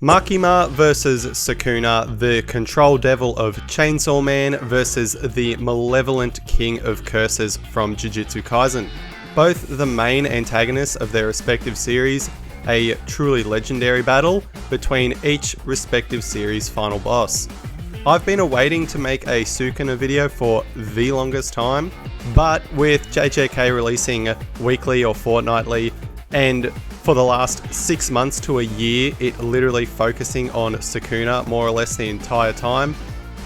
Makima versus Sukuna, the control devil of Chainsawman versus the malevolent king of curses from Jujutsu Kaisen. Both the main antagonists of their respective series, a truly legendary battle between each respective series' final boss. I've been awaiting to make a Sukuna video for the longest time, but with JJK releasing weekly or fortnightly, and for the last 6 months to a year, it literally focusing on Sukuna more or less the entire time,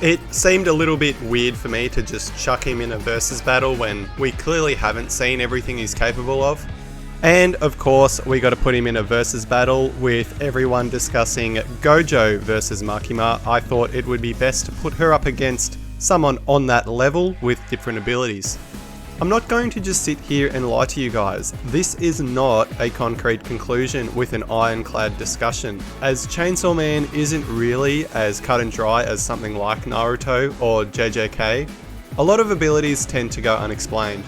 it seemed a little bit weird for me to just chuck him in a versus battle when we clearly haven't seen everything he's capable of. And of course, we got to put him in a versus battle with everyone discussing Gojo versus Makima. I thought it would be best to put her up against someone on that level with different abilities. I'm not going to just sit here and lie to you guys. This is not a concrete conclusion with an ironclad discussion, as Chainsawman isn't really as cut and dry as something like Naruto or JJK. A lot of abilities tend to go unexplained.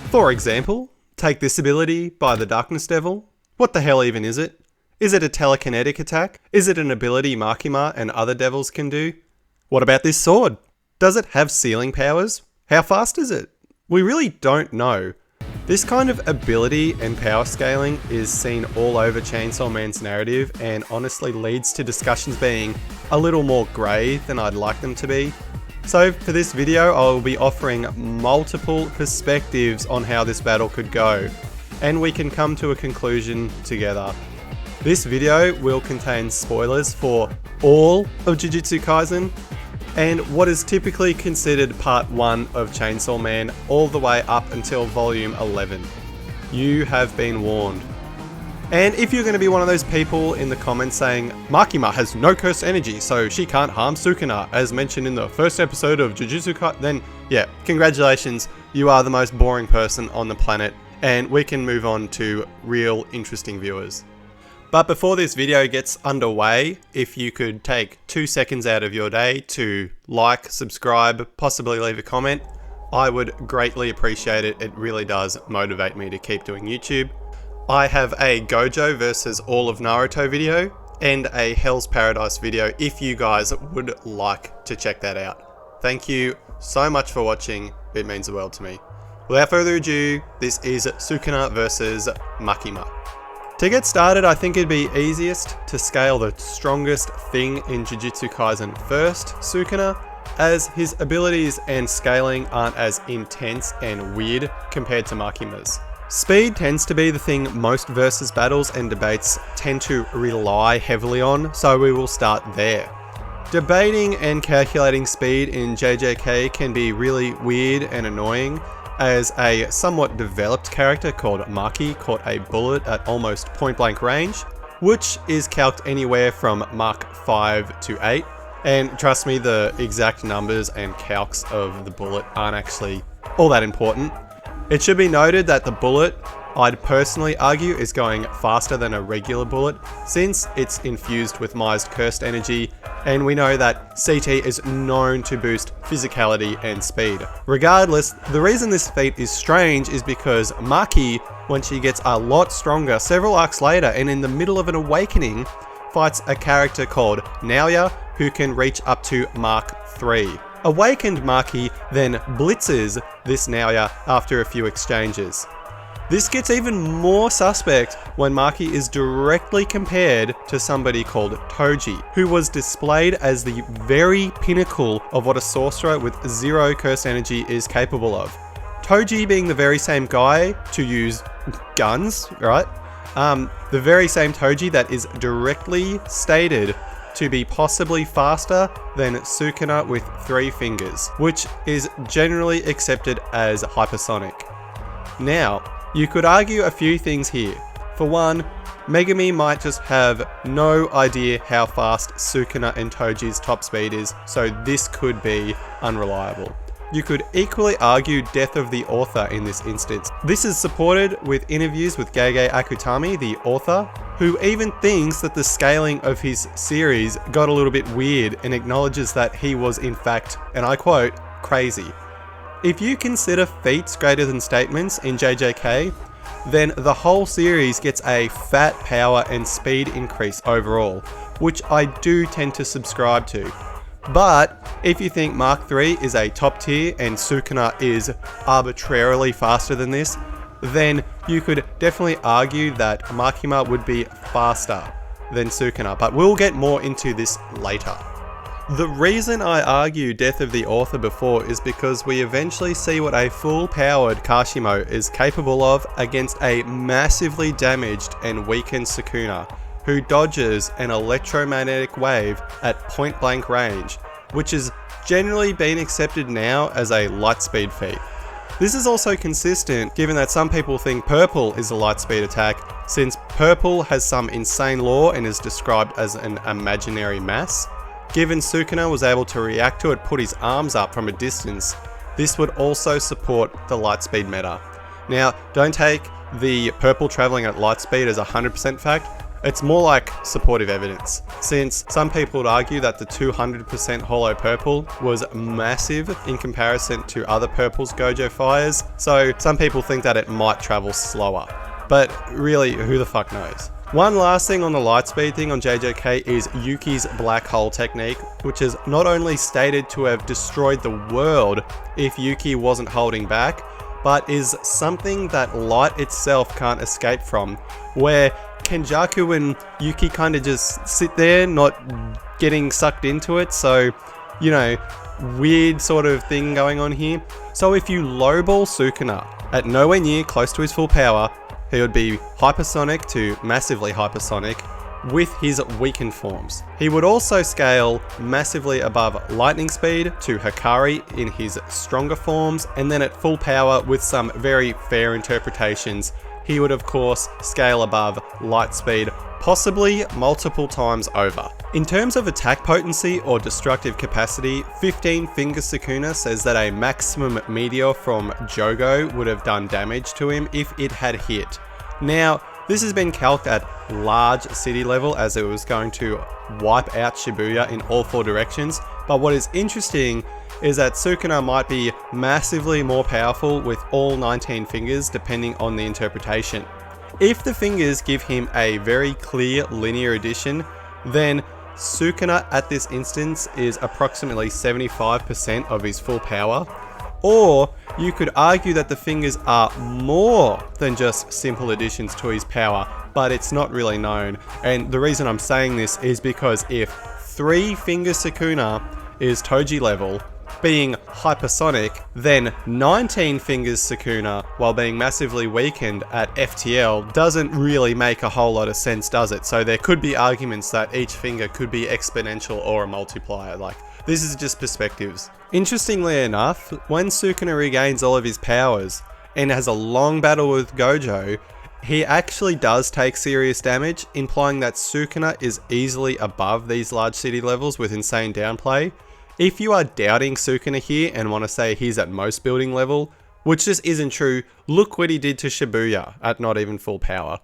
For example, take this ability by the Darkness Devil. What the hell even is it? Is it a telekinetic attack? Is it an ability Makima and other devils can do? What about this sword? Does it have ceiling powers? How fast is it? We really don't know. This kind of ability and power scaling is seen all over Chainsawman's narrative and honestly leads to discussions being a little more grey than I'd like them to be. So for this video, I will be offering multiple perspectives on how this battle could go, and we can come to a conclusion together. This video will contain spoilers for all of Jujutsu Kaisen, and what is typically considered part 1 of Chainsawman all the way up until volume 11. You have been warned. And if you're going to be one of those people in the comments saying, Makima has no cursed energy, so she can't harm Sukuna, as mentioned in the first episode of Jujutsu Kaisen, then yeah, congratulations, you are the most boring person on the planet, and we can move on to real interesting viewers. But before this video gets underway, if you could take 2 seconds out of your day to like, subscribe, possibly leave a comment, I would greatly appreciate it. It really does motivate me to keep doing YouTube. I have a Gojo versus all of Naruto video and a Hell's Paradise video if you guys would like to check that out. Thank you so much for watching, it means the world to me. Without further ado, this is Sukuna versus Makima. To get started, I think it'd be easiest to scale the strongest thing in Jujutsu Kaisen first, Sukuna, as his abilities and scaling aren't as intense and weird compared to Makima's. Speed tends to be the thing most versus battles and debates tend to rely heavily on, so we will start there. Debating and calculating speed in JJK can be really weird and annoying, as a somewhat developed character called Maki caught a bullet at almost point blank range, which is calced anywhere from Mach 5 to 8. And trust me, the exact numbers and calcs of the bullet aren't actually all that important. It should be noted that the bullet, I'd personally argue, is going faster than a regular bullet since it's infused with Mai's cursed energy, and we know that CT is known to boost physicality and speed. Regardless, the reason this feat is strange is because Maki, when she gets a lot stronger several arcs later and in the middle of an awakening, fights a character called Naoya who can reach up to Mach 3. Awakened Maki then blitzes this Naoya after a few exchanges. This gets even more suspect when Maki is directly compared to somebody called Toji, who was displayed as the very pinnacle of what a sorcerer with 0 cursed energy is capable of. Toji being the very same guy to use guns, right? The very same Toji that is directly stated to be possibly faster than Sukuna with 3 fingers, which is generally accepted as hypersonic. Now, you could argue a few things here. For one, Megumi might just have no idea how fast Sukuna and Toji's top speed is, so this could be unreliable. You could equally argue death of the author in this instance. This is supported with interviews with Gege Akutami, the author, who even thinks that the scaling of his series got a little bit weird and acknowledges that he was in fact, and I quote, crazy. If you consider feats greater than statements in JJK, then the whole series gets a fat power and speed increase overall, which I do tend to subscribe to. But if you think Mark III is a top tier and Sukuna is arbitrarily faster than this, then you could definitely argue that Makima would be faster than Sukuna, but we'll get more into this later. The reason I argue death of the author before is because we eventually see what a full-powered Kashimo is capable of against a massively damaged and weakened Sukuna, who dodges an electromagnetic wave at point-blank range, which has generally been accepted now as a light-speed feat. This is also consistent given that some people think purple is a light-speed attack, since purple has some insane lore and is described as an imaginary mass. Given Sukuna was able to react to it, put his arms up from a distance, this would also support the lightspeed meta. Now, don't take the purple traveling at lightspeed as 100% fact, it's more like supportive evidence, since some people would argue that the 200% holo purple was massive in comparison to other purples Gojo fires, so some people think that it might travel slower. But really, who the fuck knows? One last thing on the lightspeed thing on JJK is Yuki's black hole technique, which is not only stated to have destroyed the world if Yuki wasn't holding back, but is something that light itself can't escape from, where Kenjaku and Yuki kind of just sit there, not getting sucked into it, so, you know, weird sort of thing going on here. So if you lowball Sukuna at nowhere near close to his full power, he would be hypersonic to massively hypersonic with his weakened forms. He would also scale massively above lightning speed to Hikari in his stronger forms, and then at full power with some very fair interpretations, he would of course scale above light speed, possibly multiple times over. In terms of attack potency or destructive capacity, 15 Finger Sukuna says that a maximum meteor from Jogo would have done damage to him if it had hit. Now, this has been calced at large city level as it was going to wipe out Shibuya in all four directions, but what is interesting is that Sukuna might be massively more powerful with all 19 fingers depending on the interpretation. If the fingers give him a very clear linear addition, then Sukuna at this instance is approximately 75% of his full power. Or you could argue that the fingers are more than just simple additions to his power, but it's not really known. And the reason I'm saying this is because if 3 Finger Sukuna is Toji level, being hypersonic, then 19 Fingers Sukuna, while being massively weakened at FTL, doesn't really make a whole lot of sense, does it? So there could be arguments that each finger could be exponential or a multiplier. Like, this is just perspectives. Interestingly enough, when Sukuna regains all of his powers and has a long battle with Gojo, he actually does take serious damage, implying that Sukuna is easily above these large city levels with insane downplay. If you are doubting Sukuna here and want to say he's at most building level, which just isn't true, look what he did to Shibuya at not even full power.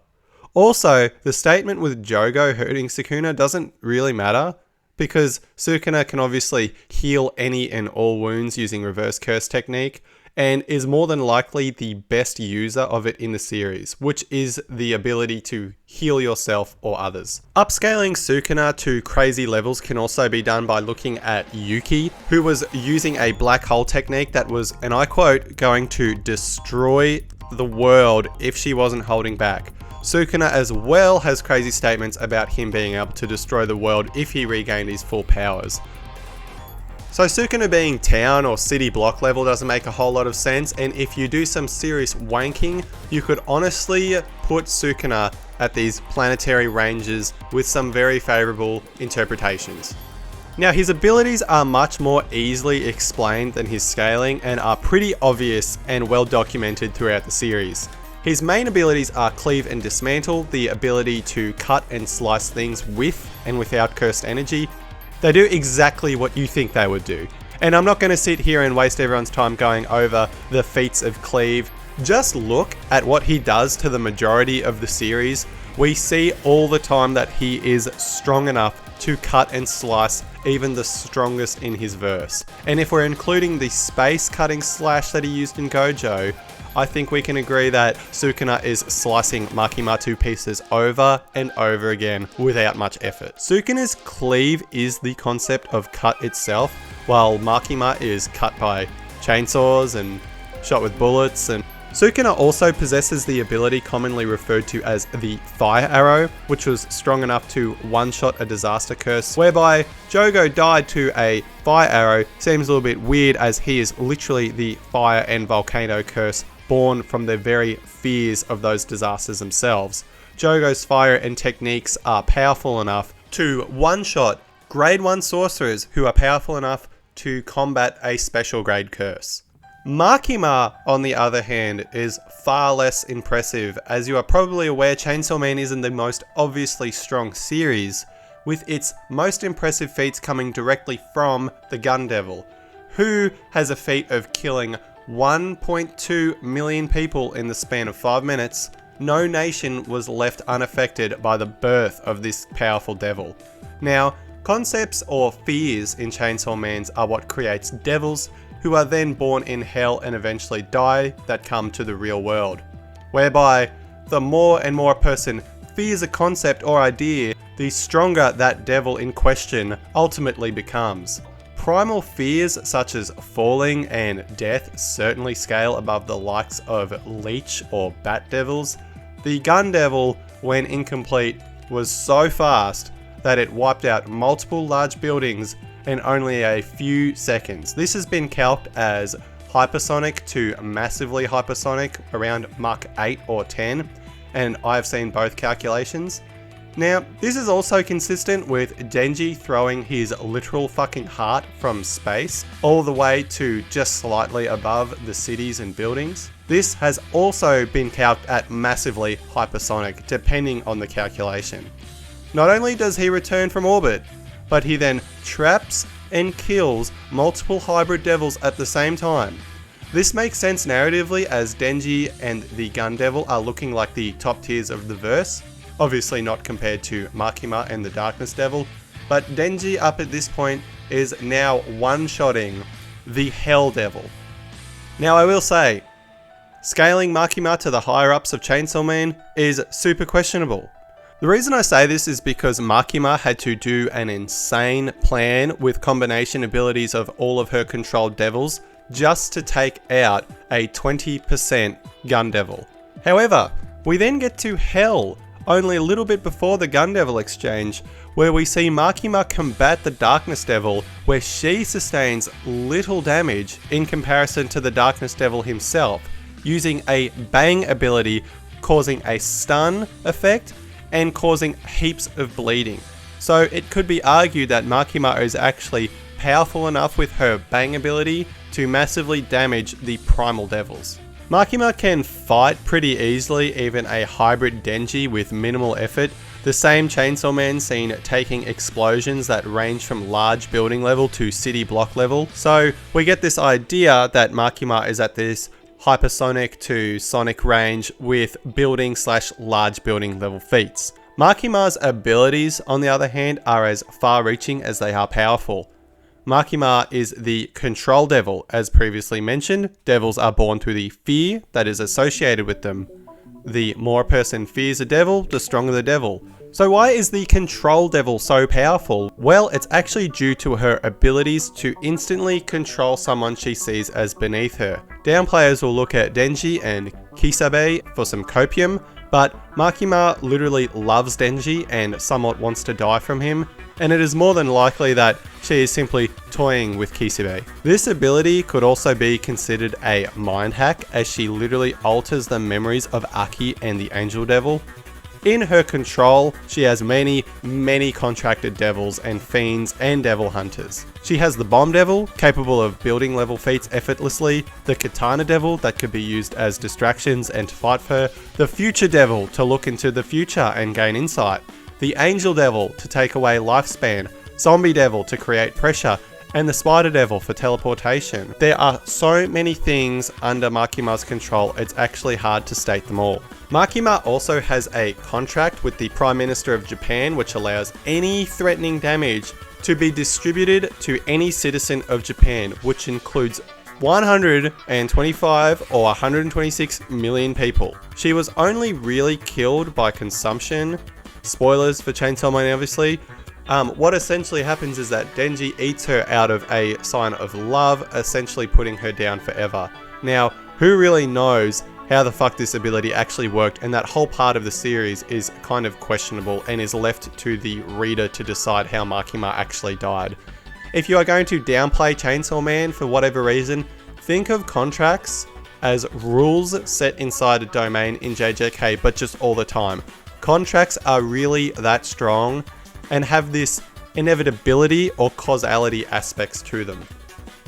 Also, the statement with Jogo hurting Sukuna doesn't really matter, because Sukuna can obviously heal any and all wounds using reverse curse technique, and is more than likely the best user of it in the series, which is the ability to heal yourself or others. Upscaling Sukuna to crazy levels can also be done by looking at Yuki, who was using a black hole technique that was, and I quote, going to destroy the world if she wasn't holding back. Sukuna as well has crazy statements about him being able to destroy the world if he regained his full powers. So Sukuna being town or city block level doesn't make a whole lot of sense, and if you do some serious wanking, you could honestly put Sukuna at these planetary ranges with some very favourable interpretations. Now, his abilities are much more easily explained than his scaling and are pretty obvious and well documented throughout the series. His main abilities are Cleave and Dismantle, the ability to cut and slice things with and without cursed energy. They do exactly what you think they would do. And I'm not going to sit here and waste everyone's time going over the feats of Cleave. Just look at what he does to the majority of the series. We see all the time that he is strong enough to cut and slice even the strongest in his verse. And if we're including the space cutting slash that he used in Gojo, I think we can agree that Sukuna is slicing Makima to pieces over and over again without much effort. Sukuna's cleave is the concept of cut itself, while Makima is cut by chainsaws and shot with bullets. And Sukuna also possesses the ability commonly referred to as the fire arrow, which was strong enough to one-shot a disaster curse, whereby Gojo died to a fire arrow. Seems a little bit weird as he is literally the fire and volcano curse born from the very fears of those disasters themselves. Gojo's fire and techniques are powerful enough to one-shot grade 1 sorcerers who are powerful enough to combat a special grade curse. Makima, on the other hand, is far less impressive. As you are probably aware, Chainsawman isn't the most obviously strong series, with its most impressive feats coming directly from the Gun Devil, who has a feat of killing 1.2 million people in the span of 5 minutes. No nation was left unaffected by the birth of this powerful devil. Now, concepts or fears in Chainsawman are what creates devils, who are then born in hell and eventually die, that come to the real world. Whereby, the more and more a person fears a concept or idea, the stronger that devil in question ultimately becomes. Primal fears such as falling and death certainly scale above the likes of leech or bat devils. The gun devil, when incomplete, was so fast that it wiped out multiple large buildings in only a few seconds. This has been calced as hypersonic to massively hypersonic around Mach 8 or 10, and I've seen both calculations. Now, this is also consistent with Denji throwing his literal fucking heart from space all the way to just slightly above the cities and buildings. This has also been calced at massively hypersonic, depending on the calculation. Not only does he return from orbit, but he then traps and kills multiple hybrid devils at the same time. This makes sense narratively, as Denji and the Gun Devil are looking like the top tiers of the verse. Obviously not compared to Makima and the Darkness Devil, but Denji up at this point is now one-shotting the Hell Devil. Now I will say, scaling Makima to the higher-ups of Chainsawman is super questionable. The reason I say this is because Makima had to do an insane plan with combination abilities of all of her controlled devils just to take out a 20% Gun Devil. However, we then get to Hell, only a little bit before the Gun Devil exchange, where we see Makima combat the Darkness Devil, where she sustains little damage in comparison to the Darkness Devil himself, using a bang ability causing a stun effect and causing heaps of bleeding. So it could be argued that Makima is actually powerful enough with her bang ability to massively damage the Primal Devils. Makima can fight pretty easily even a hybrid Denji with minimal effort, the same Chainsawman scene taking explosions that range from large building level to city block level. So we get this idea that Makima is at this hypersonic to sonic range with building / large building level feats. Makima's abilities, on the other hand, are as far-reaching as they are powerful. Makima is the control devil, as previously mentioned. Devils are born through the fear that is associated with them. The more a person fears a devil, the stronger the devil. So why is the control devil so powerful? Well, it's actually due to her abilities to instantly control someone she sees as beneath her. Down players will look at Denji and Kisabe for some copium, but Makima literally loves Denji and somewhat wants to die from him, and it is more than likely that she is simply toying with Kisabe. This ability could also be considered a mind hack, as she literally alters the memories of Aki and the Angel Devil. In her control, she has many contracted devils and fiends and devil hunters. She has the Bomb Devil, capable of building level feats effortlessly, the Katana Devil that could be used as distractions and to fight for her, the Future Devil to look into the future and gain insight, the Angel Devil to take away lifespan, Zombie Devil to create pressure, and the Spider Devil for teleportation. There are so many things under Makima's control, it's actually hard to state them all. Makima also has a contract with the Prime Minister of Japan which allows any threatening damage to be distributed to any citizen of Japan, which includes 125 or 126 million people. She was only really killed by consumption. Spoilers for Chainsawman, obviously. What essentially happens is that Denji eats her out of a sign of love, essentially putting her down forever. Now, who really knows how the fuck this ability actually worked, and that whole part of the series is kind of questionable and is left to the reader to decide how Makima actually died. If you are going to downplay Chainsaw Man for whatever reason, think of contracts as rules set inside a domain in JJK, but just all the time. Contracts are really that strong and have this inevitability or causality aspects to them.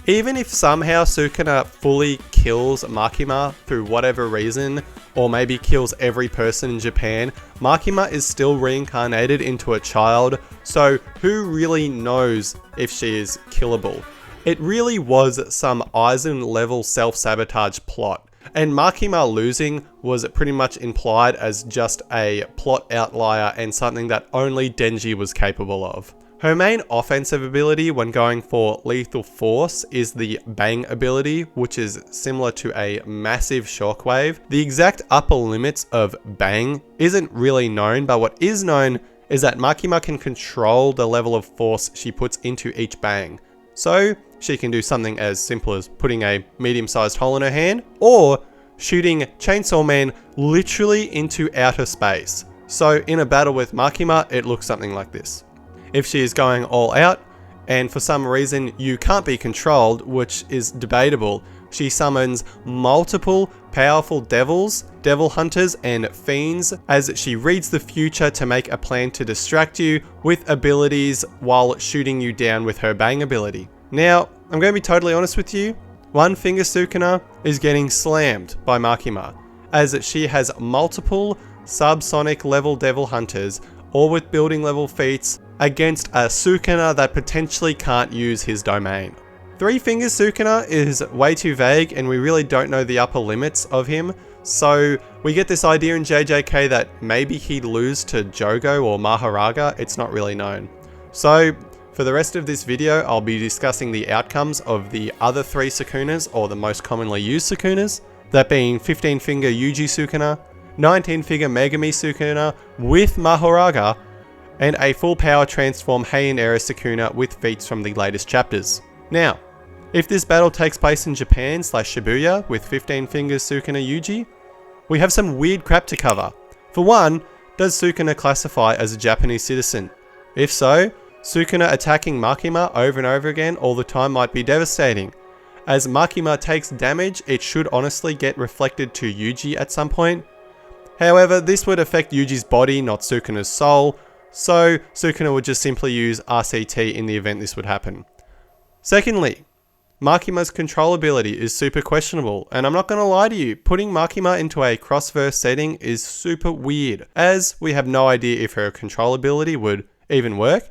Even if somehow Sukuna fully kills Makima through whatever reason, or maybe kills every person in Japan, Makima is still reincarnated into a child, so who really knows if she is killable? It really was some Aizen level self-sabotage plot, and Makima losing was pretty much implied as just a plot outlier and something that only Denji was capable of. Her main offensive ability when going for lethal force is the Bang ability, which is similar to a massive shockwave. The exact upper limits of Bang isn't really known, but what is known is that Makima can control the level of force she puts into each bang. So she can do something as simple as putting a medium-sized hole in her hand, or shooting Chainsaw Man literally into outer space. So in a battle with Makima, it looks something like this. If she is going all out, and for some reason you can't be controlled, which is debatable, she summons multiple powerful devils, devil hunters, and fiends as she reads the future to make a plan to distract you with abilities while shooting you down with her Bang ability. Now, I'm going to be totally honest with you, One Finger Sukuna is getting slammed by Makima, as she has multiple subsonic level devil hunters, all with building level feats, against a Sukuna that potentially can't use his domain. Three Fingers Sukuna is way too vague and we really don't know the upper limits of him, so we get this idea in JJK that maybe he'd lose to Jogo or Maharaga, it's not really known. So for the rest of this video I'll be discussing the outcomes of the other three Sukunas, or the most commonly used Sukunas, that being 15 Finger Yuji Sukuna, 19 Finger Megami Sukuna with Maharaga, and a full power transform Heian era Sukuna with feats from the latest chapters. Now, if this battle takes place in Japan / Shibuya with 15 Fingers Sukuna Yuji, we have some weird crap to cover. For one, does Sukuna classify as a Japanese citizen? If so, Sukuna attacking Makima over and over again all the time might be devastating. As Makima takes damage, it should honestly get reflected to Yuji at some point. However, this would affect Yuji's body, not Sukuna's soul, so Sukuna would just simply use RCT in the event this would happen. Secondly, Makima's control ability is super questionable, and I'm not going to lie to you, putting Makima into a cross-verse setting is super weird, as we have no idea if her control ability would even work.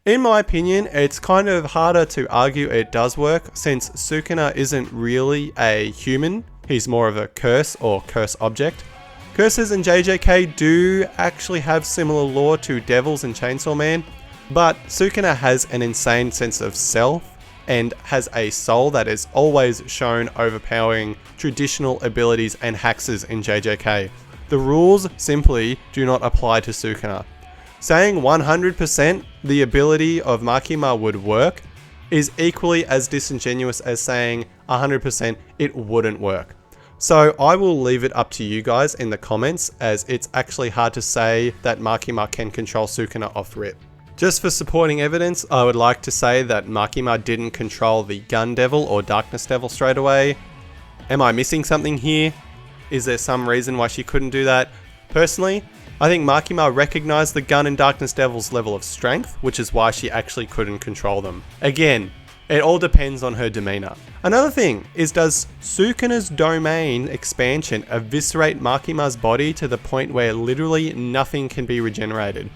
In my opinion, it's kind of harder to argue it does work, since Sukuna isn't really a human, he's more of a curse or curse object. Curses in JJK do actually have similar lore to devils in Chainsaw Man, but Sukuna has an insane sense of self and has a soul that is always shown overpowering traditional abilities and hexes in JJK. The rules simply do not apply to Sukuna. Saying 100% the ability of Makima would work is equally as disingenuous as saying 100% it wouldn't work. So I will leave it up to you guys in the comments, as it's actually hard to say that Makima can control Sukuna off rip. Just for supporting evidence, I would like to say that Makima didn't control the Gun Devil or Darkness Devil straight away. Am I missing something here? Is there some reason why she couldn't do that? Personally, I think Makima recognized the Gun and Darkness Devil's level of strength, which is why she actually couldn't control them. Again, it all depends on her demeanor. Another thing is, does Sukuna's domain expansion eviscerate Makima's body to the point where literally nothing can be regenerated?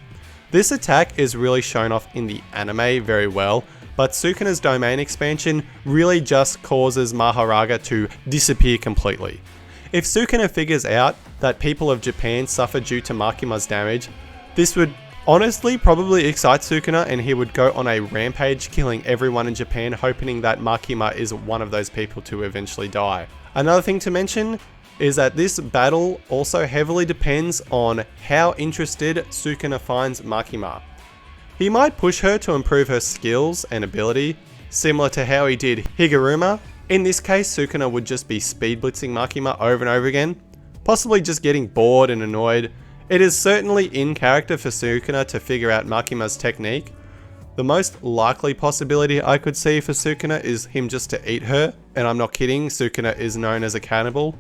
This attack is really shown off in the anime very well, but Sukuna's domain expansion really just causes Maharaga to disappear completely. If Sukuna figures out that people of Japan suffer due to Makima's damage, this would honestly probably excite Sukuna and he would go on a rampage killing everyone in Japan, hoping that Makima is one of those people to eventually die. Another thing to mention is that this battle also heavily depends on how interested Sukuna finds Makima. He might push her to improve her skills and ability, similar to how he did Higuruma. In this case, Sukuna would just be speed blitzing Makima over and over again, possibly just getting bored and annoyed. It is certainly in character for Sukuna to figure out Makima's technique. The most likely possibility I could see for Sukuna is him just to eat her, and I'm not kidding, Sukuna is known as a cannibal.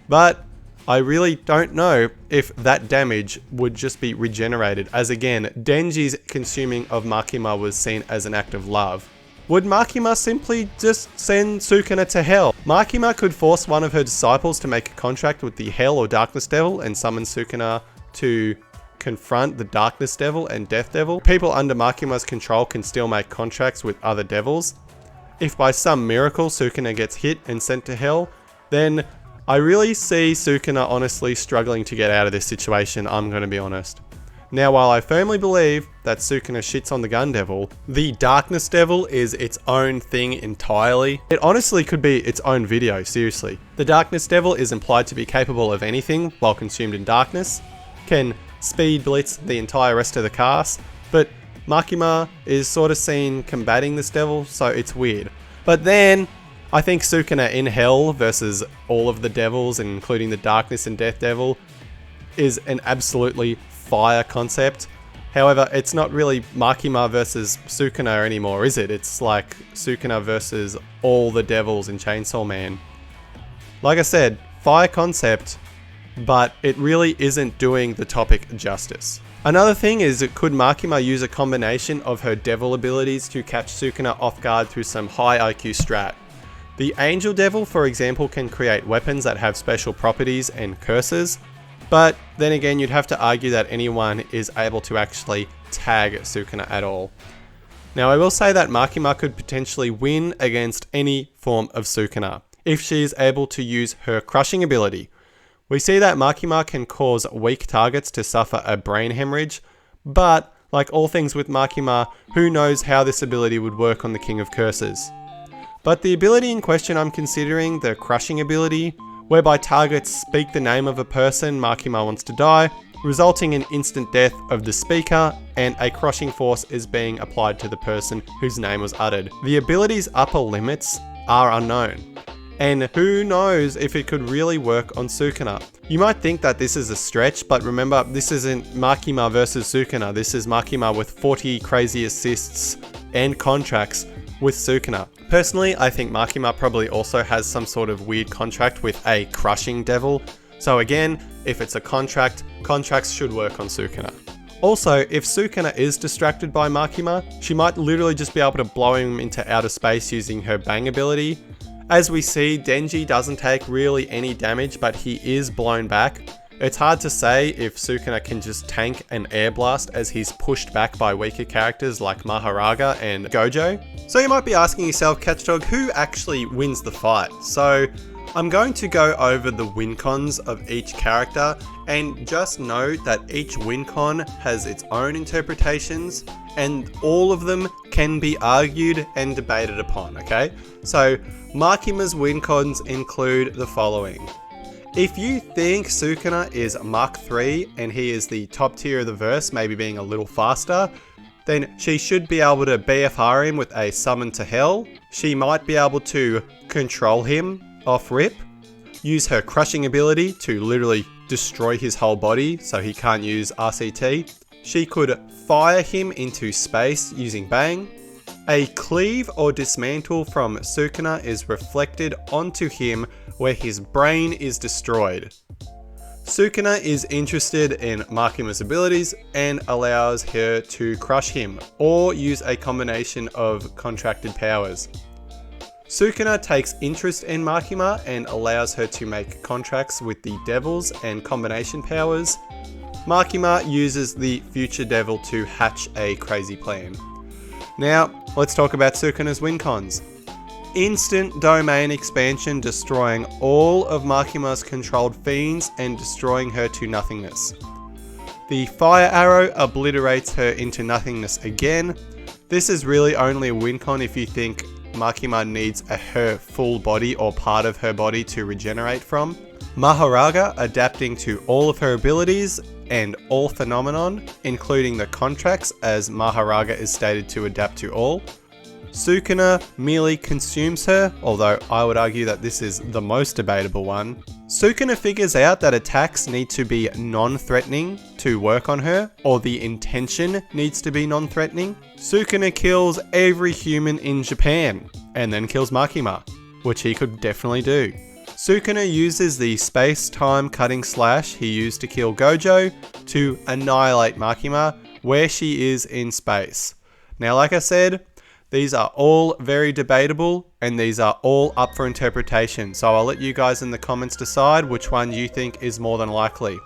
But I really don't know if that damage would just be regenerated, as again, Denji's consuming of Makima was seen as an act of love. Would Makima simply just send Sukuna to hell? Makima could force one of her disciples to make a contract with the Hell or Darkness Devil and summon Sukuna to confront the Darkness Devil and Death Devil. People under Makima's control can still make contracts with other devils. If by some miracle Sukuna gets hit and sent to hell, then I really see Sukuna honestly struggling to get out of this situation, I'm going to be honest. Now, while I firmly believe that Sukuna shits on the Gun Devil, the Darkness Devil is its own thing entirely. It honestly could be its own video, seriously. The Darkness Devil is implied to be capable of anything while consumed in darkness, can speed blitz the entire rest of the cast, but Makima is sort of seen combating this devil, so it's weird. But then, I think Sukuna in Hell versus all of the devils, including the Darkness and Death Devil, is an absolutely fire concept. However, it's not really Makima versus Sukuna anymore, is it? It's like Sukuna versus all the devils in Chainsawman. Like I said, fire concept, but it really isn't doing the topic justice. Another thing is, could Makima use a combination of her devil abilities to catch Sukuna off guard through some high IQ strat? The Angel Devil, for example, can create weapons that have special properties and curses, but then again, you'd have to argue that anyone is able to actually tag Sukuna at all. Now, I will say that Makima could potentially win against any form of Sukuna if she is able to use her crushing ability. We see that Makima can cause weak targets to suffer a brain hemorrhage, but like all things with Makima, who knows how this ability would work on the King of Curses. But the ability in question I'm considering, the crushing ability, whereby targets speak the name of a person Makima wants to die, resulting in instant death of the speaker, and a crushing force is being applied to the person whose name was uttered. The ability's upper limits are unknown, and who knows if it could really work on Sukuna. You might think that this is a stretch, but remember, this isn't Makima versus Sukuna, this is Makima with 40 crazy assists and contracts with Sukuna. Personally, I think Makima probably also has some sort of weird contract with a crushing devil. So again, if it's a contract, contracts should work on Sukuna. Also, if Sukuna is distracted by Makima, she might literally just be able to blow him into outer space using her bang ability. As we see, Denji doesn't take really any damage, but he is blown back. It's hard to say if Sukuna can just tank an air blast as he's pushed back by weaker characters like Maharaga and Gojo. So you might be asking yourself, Catchdog, who actually wins the fight? So I'm going to go over the win cons of each character, and just note that each win con has its own interpretations and all of them can be argued and debated upon, okay? So Makima's win cons include the following. If you think Sukuna is Mach 3 and he is the top tier of the verse, maybe being a little faster, then she should be able to BFR him with a summon to hell. She might be able to control him off rip, use her crushing ability to literally destroy his whole body so he can't use RCT. She could fire him into space using bang. A cleave or dismantle from Sukuna is reflected onto him where his brain is destroyed. Sukuna is interested in Makima's abilities and allows her to crush him or use a combination of contracted powers. Sukuna takes interest in Makima and allows her to make contracts with the devils and combination powers. Makima uses the future devil to hatch a crazy plan. Now, let's talk about Sukuna's win cons. Instant domain expansion, destroying all of Makima's controlled fiends and destroying her to nothingness. The fire arrow obliterates her into nothingness again. This is really only a win con if you think Makima needs her full body or part of her body to regenerate from. Maharaga adapting to all of her abilities and all phenomenon, including the contracts, as Maharaga is stated to adapt to all. Sukuna merely consumes her, although I would argue that this is the most debatable one. Sukuna figures out that attacks need to be non-threatening to work on her, or the intention needs to be non-threatening. Sukuna kills every human in Japan, and then kills Makima, which he could definitely do. Sukuna uses the space-time cutting slash he used to kill Gojo to annihilate Makima where she is in space. Now, like I said, these are all very debatable and these are all up for interpretation, so I'll let you guys in the comments decide which one you think is more than likely.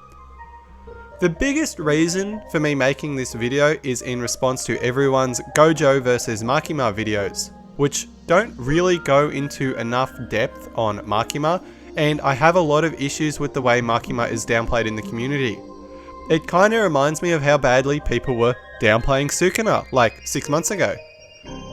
The biggest reason for me making this video is in response to everyone's Gojo versus Makima videos, which don't really go into enough depth on Makima, and I have a lot of issues with the way Makima is downplayed in the community. It kinda reminds me of how badly people were downplaying Sukuna like 6 months ago.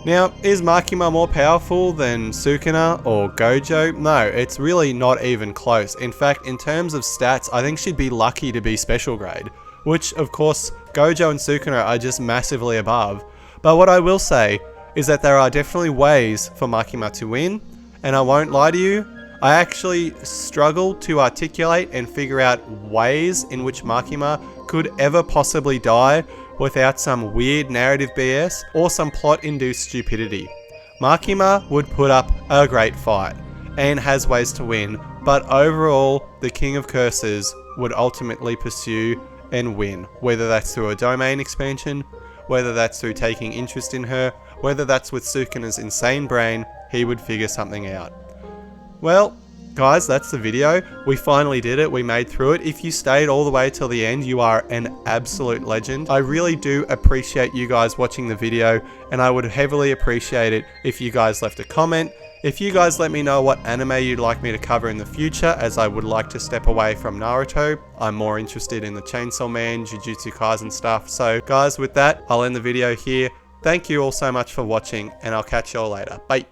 Now, is Makima more powerful than Sukuna or Gojo? No, it's really not even close. In fact, in terms of stats, I think she'd be lucky to be special grade, which of course Gojo and Sukuna are just massively above. But what I will say is that there are definitely ways for Makima to win, and I won't lie to you, I actually struggle to articulate and figure out ways in which Makima could ever possibly die without some weird narrative BS or some plot-induced stupidity. Makima would put up a great fight and has ways to win, but overall the King of Curses would ultimately pursue and win, whether that's through a domain expansion, whether that's through taking interest in her, whether that's with Sukuna's insane brain, he would figure something out. Well, guys, that's the video. We finally did it. We made through it. If you stayed all the way till the end, you are an absolute legend. I really do appreciate you guys watching the video, and I would heavily appreciate it if you guys left a comment. If you guys let me know what anime you'd like me to cover in the future, as I would like to step away from Naruto. I'm more interested in the Chainsawman, Jujutsu Kaisen stuff. So guys, with that, I'll end the video here. Thank you all so much for watching, and I'll catch you all later. Bye.